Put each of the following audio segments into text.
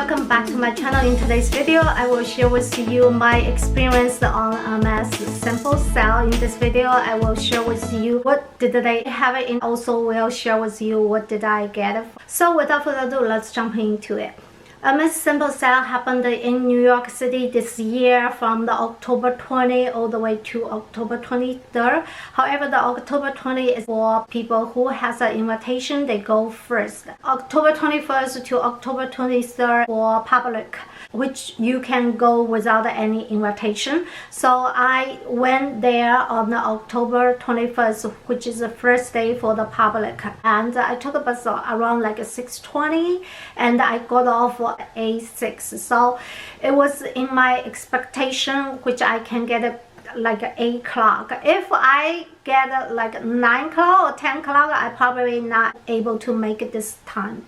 welcome back to my channel. In today's video, I will share with you my experience on Hermes sample sale. In this video, I will share with you what did they have it, and also will share with you what did I get. So without further ado, let's jump into it. Hermes sample sale happened in New York City this year from the October 20 all the way to October 23rd. However, the October 20 is for people who has an invitation, they go first. October 21st to October 23rd for public, which you can go without any invitation. So I went there on the October 21st, which is the first day for the public, and I took a bus around like 6:20 and I got off at 8:06. So it was in my expectation, which I can get it like 8 o'clock. If I get like 9 o'clock or 10 o'clock, I probably not able to make it this time.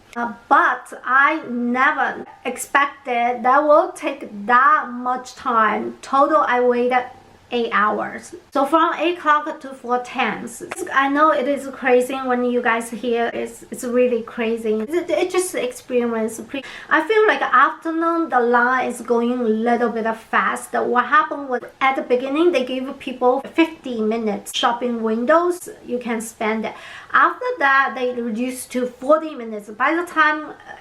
But I never expected that will take that much time. Total, I waited 8 hours. So from 8 o'clock to 4:10. I know it is crazy when you guys hear it's really crazy. It just experience. I feel like afternoon the line is going a little bit fast. What happened was at the beginning they gave people 50 minutes shopping windows you can spend it. After that they reduced to 40 minutes. By the time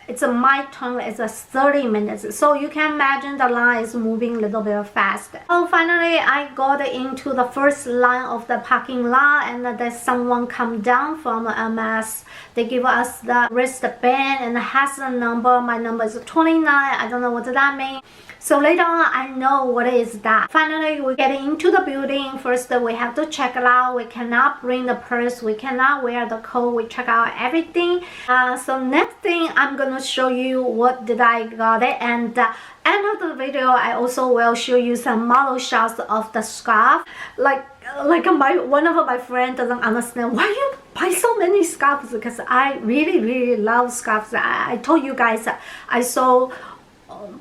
it's my turn, it's 30 minutes. So you can imagine the line is moving a little bit fast. So finally I got into the first line of the parking lot, and there's someone come down from Hermes. They give us the wristband and it has a number. My number is 29. I don't know what that means. So later on, I know what is that. Finally, we get into the building. First, we have to check it out. We cannot bring the purse. We cannot wear the coat. We check out everything. So next thing, I'm gonna show you what did I got it. And end of the video, I also will show you some model shots of the scarf. Like one of my friends doesn't understand why you buy so many scarves, because I really love scarves. I told you guys I saw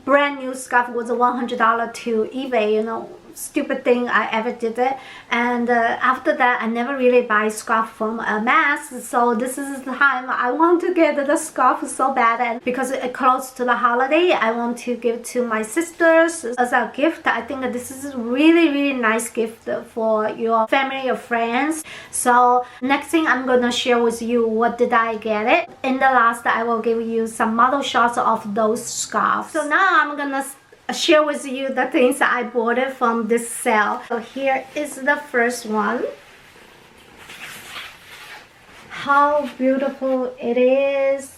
brand new scarf was $100 to eBay, you know, stupid thing I ever did it. And after that I never really buy scarf from Hermes. So this is the time I want to get the scarf so bad, and because it's close to the holiday, I want to give to my sisters as a gift. I think that this is really nice gift for your family or friends. So next thing I'm gonna share with you what did I get it. In the last I will give you some model shots of those scarves. So now I'm gonna share with you the things I bought it from this sale. So here is the first one. How beautiful it is.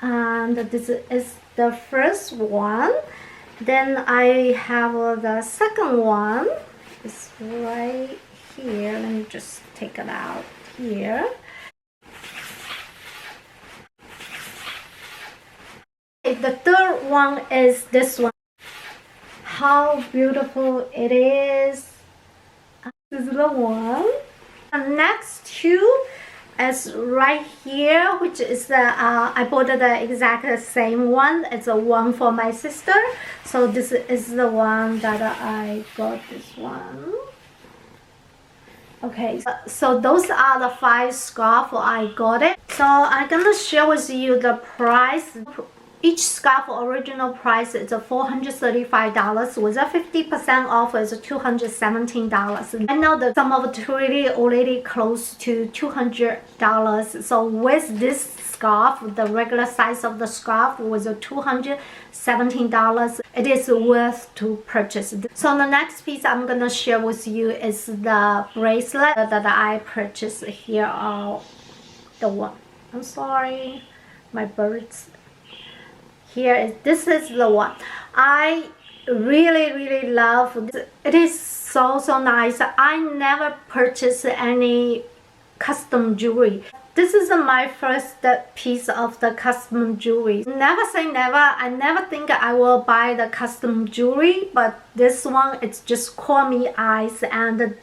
And this is the first one. Then I have the second one. It's right here. Let me just take it out here. The third one is this one. How beautiful it is. This is the one. The next two is right here, which is the I bought the exact same one. It's a one for my sister. So this is the one that I got. This one. Okay, so those are the 5 scarves I got it. So I'm gonna share with you the price. Each scarf original price is $435. With a 50% off is $217. I know that some of it already close to $200. So with this scarf, the regular size of the scarf was $217. It is worth to purchase. So the next piece I'm gonna share with you is the bracelet that I purchased. Here are the one. I'm sorry, my birds. This is the one I really love. It is so nice. I never purchased any custom jewelry. This is my first piece of the custom jewelry. Never say never. I never think I will buy the custom jewelry, but this one, it's just caught me eyes, and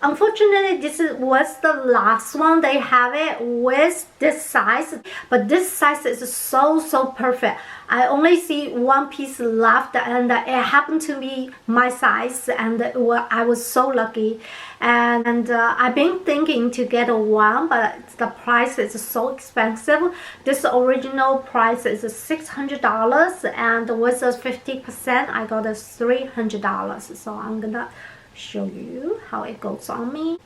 Unfortunately, was the last one they have it with this size, but this size is so perfect. I only see one piece left, and it happened to be my size, and I was so lucky. And I've been thinking to get one, but the price is so expensive. This original price is $600, and with a 50% I got a $300. So I'm gonna show you how it goes on me.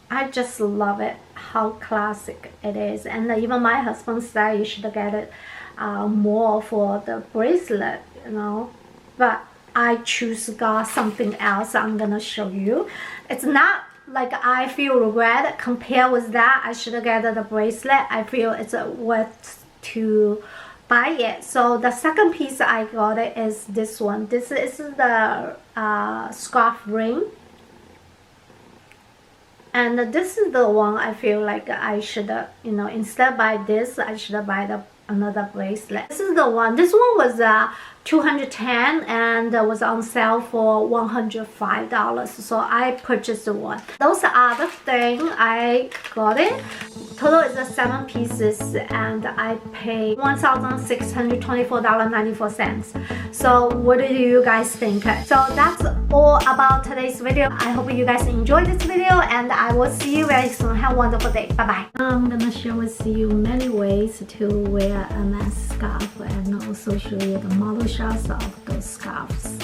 I just love it, how classic it is. And even my husband said you should get it more for the bracelet, you know, but I choose got something else. I'm gonna show you. It's not like I feel regret compared with that. I should get the bracelet. I feel it's worth to buy it. So the second piece I got it is this one. This is the scarf ring, and this is the one I feel like I should, you know, instead buy this, I should buy another bracelet. This is the one. This one was $210 and was on sale for $105, so I purchased one. Those are the thing I got it. Total is 7 pieces, and I paid $1,624.94. So what do you guys think? So that's all about today's video. I hope you guys enjoyed this video, and I will see you very soon. Have a wonderful day. Bye bye. I'm gonna share with you many ways to wear a mask scarf, and also show you the model shots of those scarves.